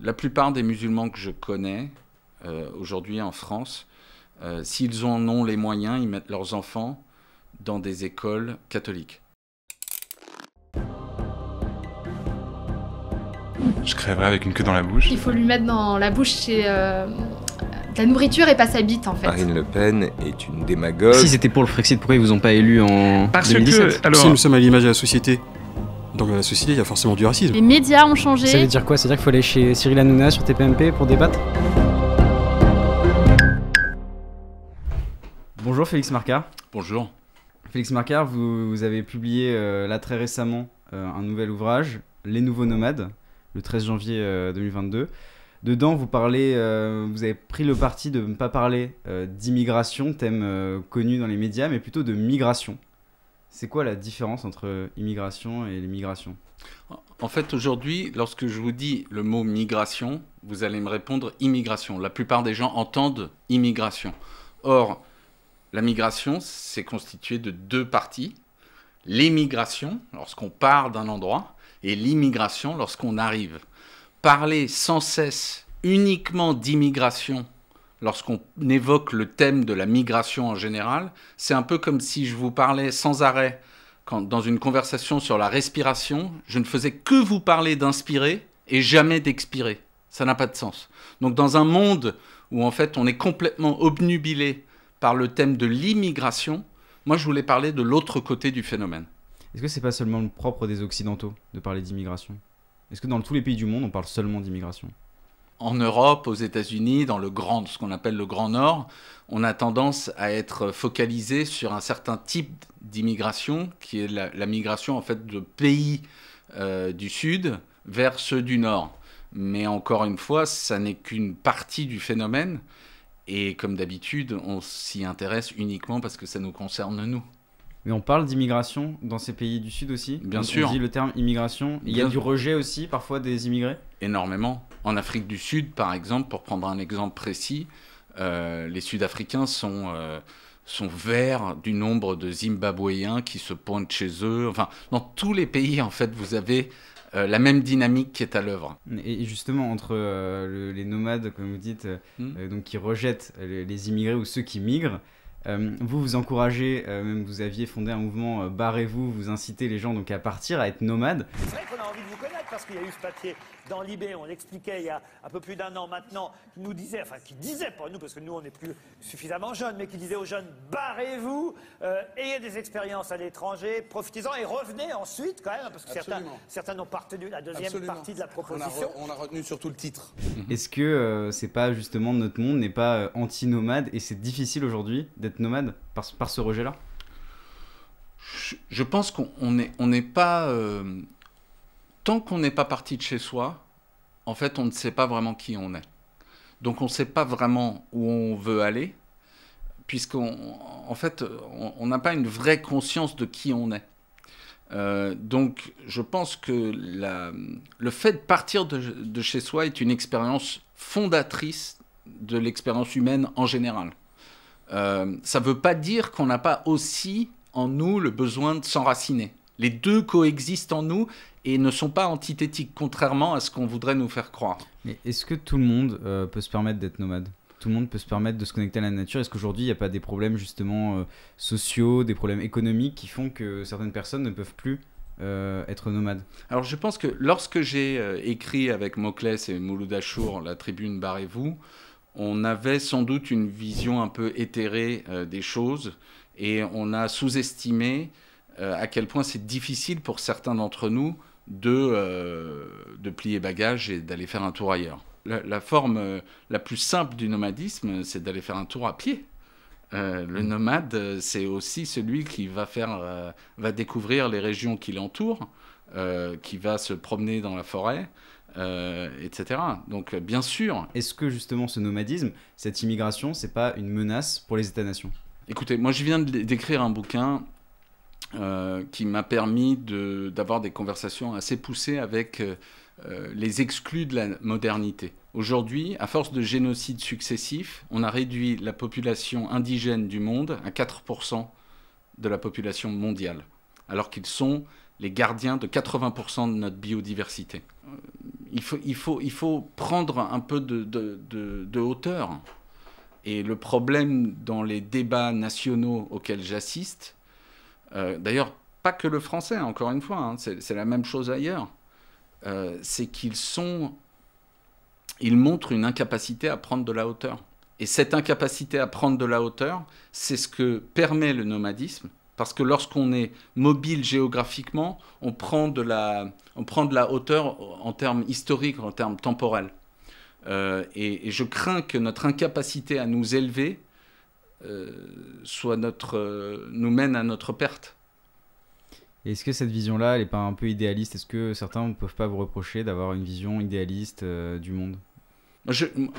La plupart des musulmans que je connais aujourd'hui en France, s'ils en ont les moyens, ils mettent leurs enfants dans des écoles catholiques. Je crèverais avec une queue dans la bouche. Il faut lui mettre dans la bouche de la nourriture et pas sa bite en fait. Marine Le Pen est une démagogue. Si c'était pour le Frexit, pourquoi ils vous ont pas élu en 2017 que, alors... Si nous sommes à l'image de la société, donc dans la société il y a forcément du racisme. Les médias ont changé. Ça veut dire quoi? C'est-à-dire qu'il faut aller chez Cyril Hanouna sur TPMP pour débattre? Bonjour Félix Marcard. Bonjour. Félix Marcard, vous avez publié là très récemment un nouvel ouvrage, Les Nouveaux Nomades, le 13 janvier 2022. Dedans, vous avez pris le parti de ne pas parler d'immigration, thème connu dans les médias, mais plutôt de migration. C'est quoi la différence entre immigration et l'immigration ? En fait, aujourd'hui, lorsque je vous dis le mot migration, vous allez me répondre immigration. La plupart des gens entendent immigration. Or, la migration, c'est constitué de deux parties. L'émigration, lorsqu'on part d'un endroit, et l'immigration, lorsqu'on arrive. Parler sans cesse uniquement d'immigration, lorsqu'on évoque le thème de la migration en général, c'est un peu comme si je vous parlais sans arrêt, dans une conversation sur la respiration, je ne faisais que vous parler d'inspirer et jamais d'expirer. Ça n'a pas de sens. Donc dans un monde où en fait on est complètement obnubilé par le thème de l'immigration, moi je voulais parler de l'autre côté du phénomène. Est-ce que c'est pas seulement le propre des Occidentaux de parler d'immigration ? Est-ce que dans tous les pays du monde, on parle seulement d'immigration ? En Europe, aux États-Unis, dans ce qu'on appelle le Grand Nord, on a tendance à être focalisé sur un certain type d'immigration, qui est la migration en fait de pays du Sud vers ceux du Nord. Mais encore une fois, ça n'est qu'une partie du phénomène. Et comme d'habitude, on s'y intéresse uniquement parce que ça nous concerne nous. Mais on parle d'immigration dans ces pays du Sud aussi. Bien sûr. On dit le terme immigration. Il y a du rejet aussi, parfois, des immigrés. Énormément. En Afrique du Sud, par exemple, pour prendre un exemple précis, les Sud-Africains sont verts du nombre de Zimbabwéens qui se pointent chez eux. Enfin, dans tous les pays, en fait, vous avez la même dynamique qui est à l'œuvre. Et justement, entre les nomades, comme vous dites, donc qui rejettent les immigrés ou ceux qui migrent, vous encouragez, même vous aviez fondé un mouvement Barrez-vous, vous incitez les gens donc à partir, à être nomades. C'est vrai qu'on a envie de vous connaître parce qu'il y a eu ce papier dans Libé, on l'expliquait il y a un peu plus d'un an maintenant, qui disait pas nous parce que nous on n'est plus suffisamment jeunes, mais qui disait aux jeunes barrez-vous, ayez des expériences à l'étranger, profitez-en et revenez ensuite quand même, parce que certains n'ont pas retenu la deuxième partie de la proposition. On a retenu surtout le titre. Est-ce que c'est pas justement notre monde n'est pas anti-nomade et c'est difficile aujourd'hui d'être nomade par ce rejet-là ? Je pense qu'on n'est pas... Tant qu'on n'est pas parti de chez soi, en fait, on ne sait pas vraiment qui on est. Donc, on ne sait pas vraiment où on veut aller, puisqu'en fait, on n'a pas une vraie conscience de qui on est. Donc, je pense que le fait de partir de chez soi est une expérience fondatrice de l'expérience humaine en général. Ça ne veut pas dire qu'on n'a pas aussi en nous le besoin de s'enraciner. Les deux coexistent en nous et ne sont pas antithétiques, contrairement à ce qu'on voudrait nous faire croire. Mais est-ce que tout le monde peut se permettre d'être nomade ? Tout le monde peut se permettre de se connecter à la nature ? Est-ce qu'aujourd'hui, il n'y a pas des problèmes justement sociaux, des problèmes économiques qui font que certaines personnes ne peuvent plus être nomades ? Alors je pense que lorsque j'ai écrit avec Mokles et Mouloud Achour la tribune Barrez-vous, on avait sans doute une vision un peu éthérée des choses et on a sous-estimé à quel point c'est difficile pour certains d'entre nous de plier bagages et d'aller faire un tour ailleurs. La forme la plus simple du nomadisme, c'est d'aller faire un tour à pied. Le nomade, c'est aussi celui qui va découvrir les régions qui l'entourent, qui va se promener dans la forêt, etc. Donc, bien sûr. Est-ce que justement ce nomadisme, cette immigration, c'est pas une menace pour les États-nations ? Écoutez, moi je viens d'écrire un bouquin qui m'a permis d'avoir des conversations assez poussées avec les exclus de la modernité. Aujourd'hui, à force de génocides successifs, on a réduit la population indigène du monde à 4% de la population mondiale, alors qu'ils sont les gardiens de 80% de notre biodiversité. Il faut prendre un peu de hauteur. Et le problème dans les débats nationaux auxquels j'assiste, d'ailleurs, pas que le français, encore une fois, hein, c'est la même chose ailleurs, c'est ils montrent une incapacité à prendre de la hauteur. Et cette incapacité à prendre de la hauteur, c'est ce que permet le nomadisme, parce que lorsqu'on est mobile géographiquement, on prend de la hauteur en termes historiques, en termes temporels. Et je crains que notre incapacité à nous élever nous mène à notre perte. Est-ce que cette vision-là, elle n'est pas un peu idéaliste? Est-ce que certains ne peuvent pas vous reprocher d'avoir une vision idéaliste du monde?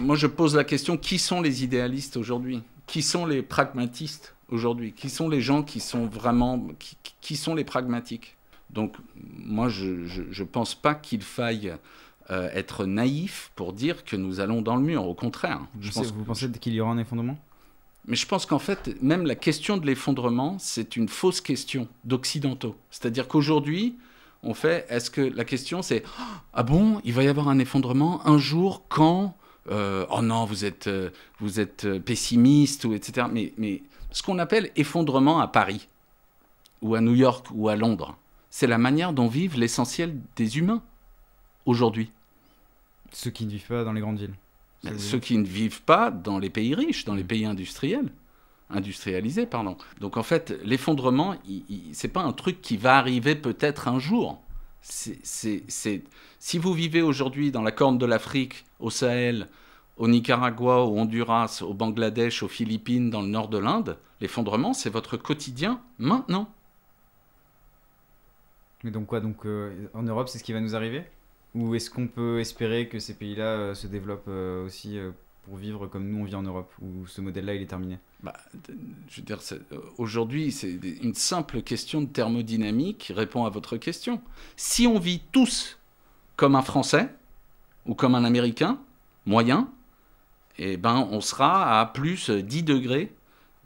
Moi, je pose la question, qui sont les idéalistes aujourd'hui? Qui sont les pragmatistes aujourd'hui? Qui sont les gens qui sont vraiment... Qui sont les pragmatiques? Donc, moi, je ne pense pas qu'il faille être naïf pour dire que nous allons dans le mur. Au contraire. Vous pensez qu'il y aura un effondrement? Mais je pense qu'en fait, même la question de l'effondrement, c'est une fausse question d'occidentaux. C'est-à-dire qu'aujourd'hui, est-ce que la question c'est « Ah bon, il va y avoir un effondrement un jour quand oh non, vous êtes pessimiste » ou etc. Mais ce qu'on appelle effondrement à Paris, ou à New York, ou à Londres, c'est la manière dont vivent l'essentiel des humains aujourd'hui. Ceux qui ne vivent pas dans les grandes villes. Ceux qui ne vivent pas dans les pays riches, dans les pays industrialisés, pardon. Donc en fait, l'effondrement, c'est pas un truc qui va arriver peut-être un jour. Si vous vivez aujourd'hui dans la Corne de l'Afrique, au Sahel, au Nicaragua, au Honduras, au Bangladesh, aux Philippines, dans le nord de l'Inde, l'effondrement, c'est votre quotidien maintenant. Mais donc quoi? Donc en Europe, c'est ce qui va nous arriver? Ou est-ce qu'on peut espérer que ces pays-là se développent aussi pour vivre comme nous on vit en Europe? Ou ce modèle-là, il est terminé? Je veux dire, aujourd'hui, c'est une simple question de thermodynamique qui répond à votre question. Si on vit tous comme un Français ou comme un Américain moyen, eh ben, on sera à plus 10 degrés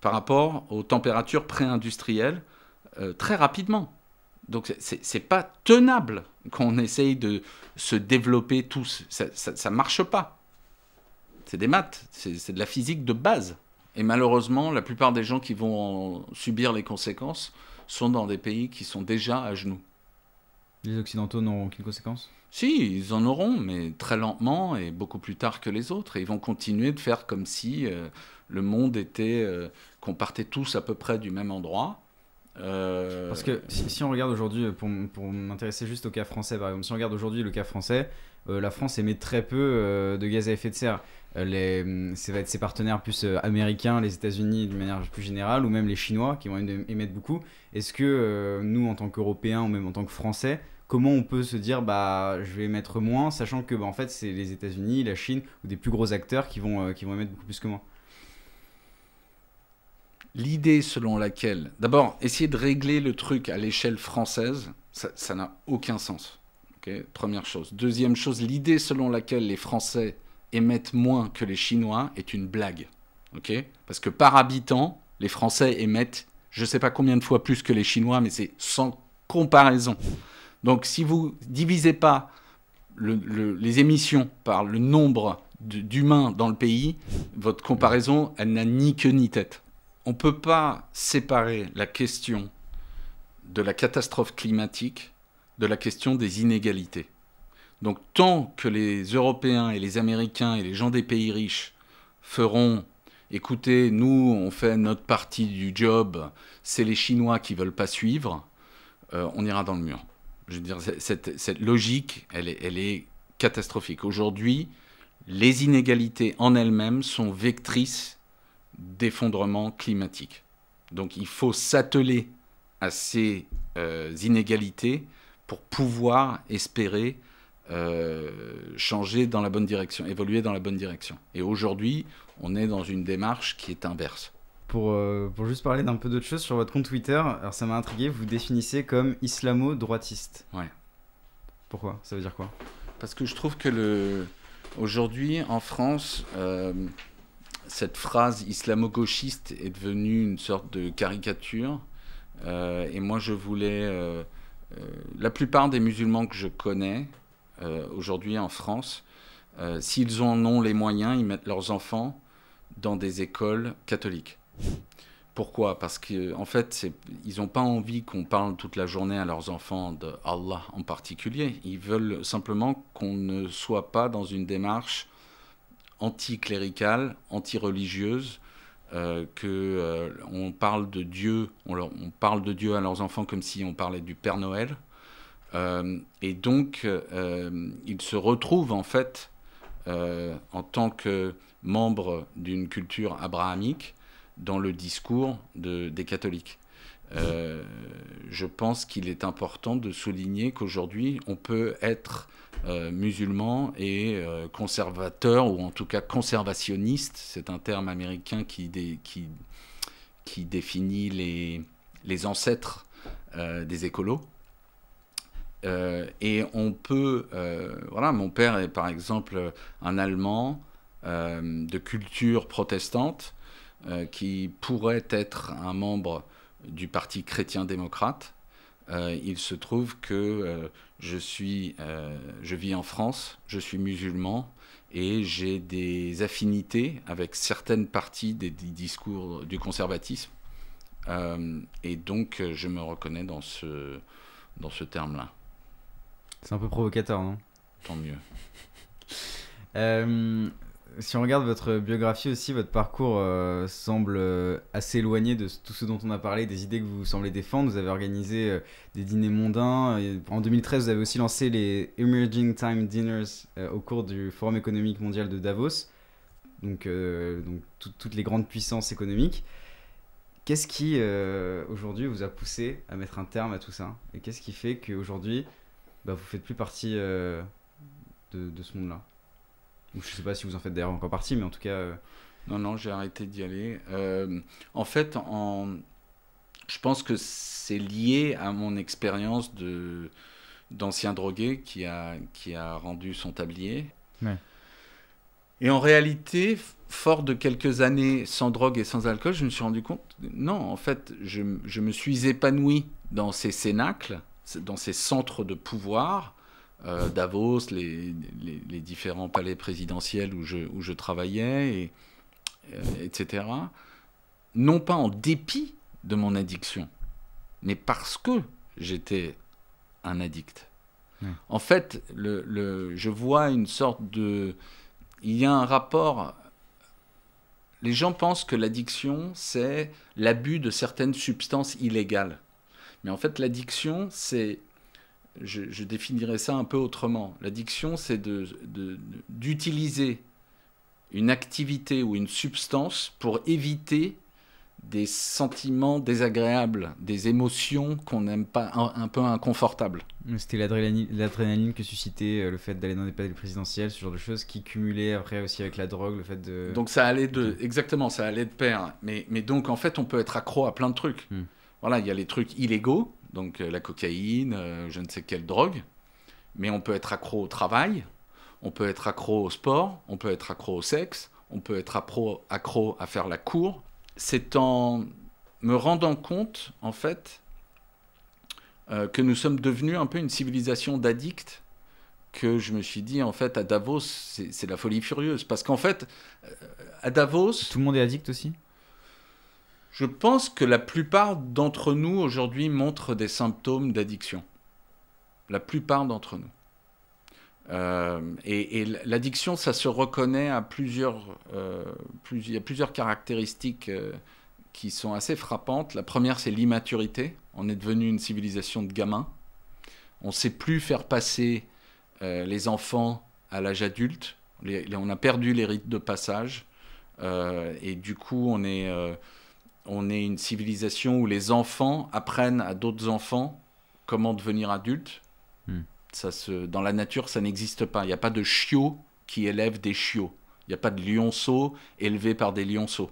par rapport aux températures pré-industrielles très rapidement. Donc, c'est pas tenable qu'on essaye de se développer tous. Ça marche pas. C'est des maths, c'est de la physique de base. Et malheureusement, la plupart des gens qui vont en subir les conséquences sont dans des pays qui sont déjà à genoux. Les Occidentaux n'auront aucune conséquence? Si, ils en auront, mais très lentement et beaucoup plus tard que les autres. Et ils vont continuer de faire comme si le monde était... qu'on partait tous à peu près du même endroit. Parce que si on regarde aujourd'hui, pour m'intéresser juste au cas français par exemple, si on regarde aujourd'hui le cas français, la France émet très peu de gaz à effet de serre. Ça va être ses partenaires plus américains, les États-Unis d'une manière plus générale, ou même les Chinois qui vont émettre beaucoup. Est-ce que nous, en tant qu'Européens ou même en tant que Français, comment on peut se dire je vais émettre moins, sachant que en fait c'est les États-Unis, la Chine ou des plus gros acteurs qui vont émettre beaucoup plus que moi? L'idée selon laquelle... D'abord, essayer de régler le truc à l'échelle française, ça n'a aucun sens. Okay, première chose. Deuxième chose, l'idée selon laquelle les Français émettent moins que les Chinois est une blague. Okay, parce que par habitant, les Français émettent je ne sais pas combien de fois plus que les Chinois, mais c'est sans comparaison. Donc si vous ne divisez pas les émissions par le nombre d'humains dans le pays, votre comparaison, elle n'a ni queue ni tête. On ne peut pas séparer la question de la catastrophe climatique de la question des inégalités. Donc tant que les Européens et les Américains et les gens des pays riches feront « écoutez, nous, on fait notre partie du job, c'est les Chinois qui ne veulent pas suivre », on ira dans le mur. Je veux dire, cette logique, elle est catastrophique. Aujourd'hui, les inégalités en elles-mêmes sont vectrices d'effondrement climatique. Donc il faut s'atteler à ces inégalités pour pouvoir espérer changer dans la bonne direction, évoluer dans la bonne direction. Et aujourd'hui, on est dans une démarche qui est inverse. Pour juste parler d'un peu d'autre chose, sur votre compte Twitter, alors ça m'a intrigué, vous définissez comme islamo-droitiste. Ouais. Pourquoi? Ça veut dire quoi? Parce que je trouve que aujourd'hui, en France, cette phrase islamo-gauchiste est devenue une sorte de caricature. Et moi, je voulais... la plupart des musulmans que je connais aujourd'hui en France, s'ils en ont les moyens, ils mettent leurs enfants dans des écoles catholiques. Pourquoi? Parce qu'en fait, ils n'ont pas envie qu'on parle toute la journée à leurs enfants de Allah en particulier. Ils veulent simplement qu'on ne soit pas dans une démarche anticléricale, anti-religieuse, on parle de Dieu, on parle de Dieu à leurs enfants comme si on parlait du Père Noël. Et donc, ils se retrouvent en fait en tant que membres d'une culture abrahamique dans le discours des catholiques. Je pense qu'il est important de souligner qu'aujourd'hui, on peut être musulman et conservateur, ou en tout cas conservationniste. C'est un terme américain qui définit les ancêtres des écolos. Et on peut... voilà, mon père est par exemple un Allemand de culture protestante, qui pourrait être un membre du Parti chrétien-démocrate. Il se trouve que je vis en France, je suis musulman et j'ai des affinités avec certaines parties des discours du conservatisme. Et donc, je me reconnais dans ce terme-là. C'est un peu provocateur, non? Tant mieux. Si on regarde votre biographie aussi, votre parcours semble assez éloigné de tout ce dont on a parlé, des idées que vous semblez défendre. Vous avez organisé des dîners mondains. En 2013, vous avez aussi lancé les Emerging Time Dinners au cours du Forum économique mondial de Davos. Donc toutes les grandes puissances économiques. Qu'est-ce qui, aujourd'hui, vous a poussé à mettre un terme à tout ça? Et qu'est-ce qui fait qu'aujourd'hui, vous ne faites plus partie de ce monde-là? Je ne sais pas si vous en faites d'ailleurs encore partie, mais en tout cas... Non, j'ai arrêté d'y aller. En fait, je pense que c'est lié à mon expérience d'ancien drogué qui a rendu son tablier. Ouais. Et en réalité, fort de quelques années sans drogue et sans alcool, je me suis rendu compte... Non, en fait, je me suis épanoui dans ces cénacles, dans ces centres de pouvoir... Davos, les différents palais présidentiels où je travaillais, etc. Non pas en dépit de mon addiction, mais parce que j'étais un addict. Ouais. En fait, je vois une sorte de... Il y a un rapport... Les gens pensent que l'addiction, c'est l'abus de certaines substances illégales. Mais en fait, l'addiction, c'est... Je définirais ça un peu autrement. L'addiction, c'est d'utiliser une activité ou une substance pour éviter des sentiments désagréables, des émotions qu'on n'aime pas, un peu inconfortables. C'était l'adrénaline que suscitait le fait d'aller dans des palais présidentiels, ce genre de choses qui cumulaient après aussi avec la drogue, le fait de... Donc ça allait exactement, ça allait de pair. Mais donc en fait, on peut être accro à plein de trucs. Voilà, il y a les trucs illégaux, donc la cocaïne, je ne sais quelle drogue, mais on peut être accro au travail, on peut être accro au sport, on peut être accro au sexe, on peut être accro à faire la cour. C'est en me rendant compte, en fait, que nous sommes devenus un peu une civilisation d'addicts, que je me suis dit, en fait, à Davos, c'est la folie furieuse. Parce qu'en fait, à Davos... Tout le monde est addict aussi ? Je pense que la plupart d'entre nous aujourd'hui montrent des symptômes d'addiction. La plupart d'entre nous. Et l'addiction, ça se reconnaît à il y a plusieurs caractéristiques qui sont assez frappantes. La première, c'est l'immaturité. On est devenu une civilisation de gamins. On ne sait plus faire passer les enfants à l'âge adulte. On a perdu les rites de passage. Et du coup, on est une civilisation où les enfants apprennent à d'autres enfants comment devenir adultes. Dans la nature, ça n'existe pas. Il n'y a pas de chiots qui élèvent des chiots. Il n'y a pas de lionceaux élevés par des lionceaux.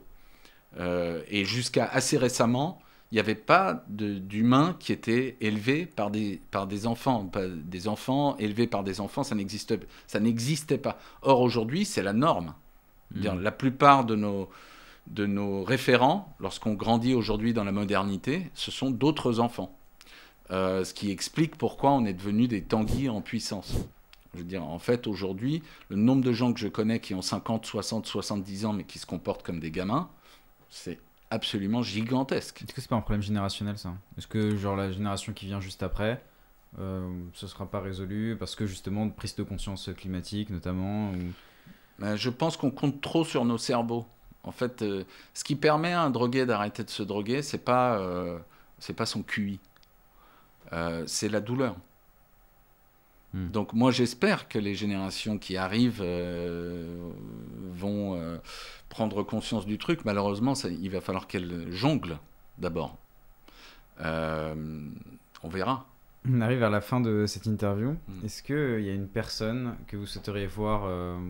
Et jusqu'à assez récemment, il n'y avait pas d'humains qui étaient élevés par des enfants. Des enfants élevés par des enfants, ça n'existait pas. Or, aujourd'hui, c'est la norme. La plupart de nos référents, lorsqu'on grandit aujourd'hui dans la modernité, ce sont d'autres enfants. Ce qui explique pourquoi on est devenu des Tanguy en puissance. Je veux dire, en fait, aujourd'hui, le nombre de gens que je connais qui ont 50, 60, 70 ans, mais qui se comportent comme des gamins, c'est absolument gigantesque. Est-ce que c'est pas un problème générationnel, ça? Est-ce que, genre, la génération qui vient juste après, ce sera pas résolu parce que, justement, de prise de conscience climatique, notamment Je pense qu'on compte trop sur nos cerveaux. En fait, ce qui permet à un drogué d'arrêter de se droguer, c'est pas son QI. C'est la douleur. Donc moi j'espère que les générations qui arrivent vont prendre conscience du truc. Malheureusement, il va falloir qu'elles jonglent d'abord. On verra. On arrive vers la fin de cette interview. Est-ce qu'il y a une personne que vous souhaiteriez voir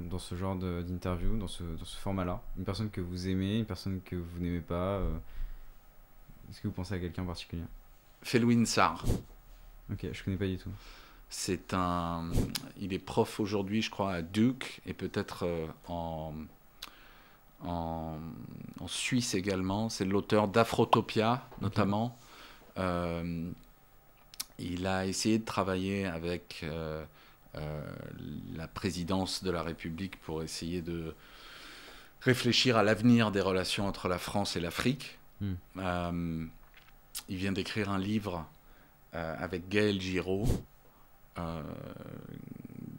dans ce genre d'interview, dans ce format-là? Une personne que vous aimez, une personne que vous n'aimez pas Est-ce que vous pensez à quelqu'un en particulier? Felwine Sarr. Ok, je connais pas du tout. Il est prof aujourd'hui, je crois, à Duke, et peut-être en Suisse également. C'est l'auteur d'Afrotopia, notamment. Il a essayé de travailler avec la présidence de la République pour essayer de réfléchir à l'avenir des relations entre la France et l'Afrique. Il vient d'écrire un livre avec Gaël Giraud,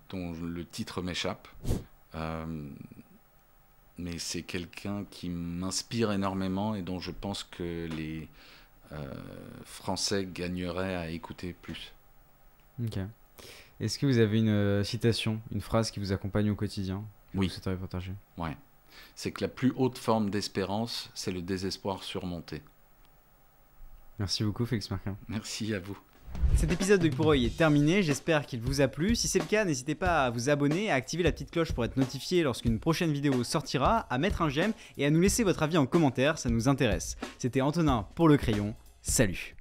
dont le titre m'échappe. Mais c'est quelqu'un qui m'inspire énormément et dont je pense que les Français gagneraient à écouter plus. Ok. Est-ce que vous avez une citation, une phrase qui vous accompagne au quotidien, que Oui. vous souhaiteriez partager? Ouais. C'est que la plus haute forme d'espérance, c'est le désespoir surmonté. Merci beaucoup, Félix Marquin. Merci à vous. Cet épisode de Pour Œil est terminé, j'espère qu'il vous a plu. Si c'est le cas, n'hésitez pas à vous abonner, à activer la petite cloche pour être notifié lorsqu'une prochaine vidéo sortira, à mettre un j'aime et à nous laisser votre avis en commentaire, ça nous intéresse. C'était Antonin pour Le Crayon, salut!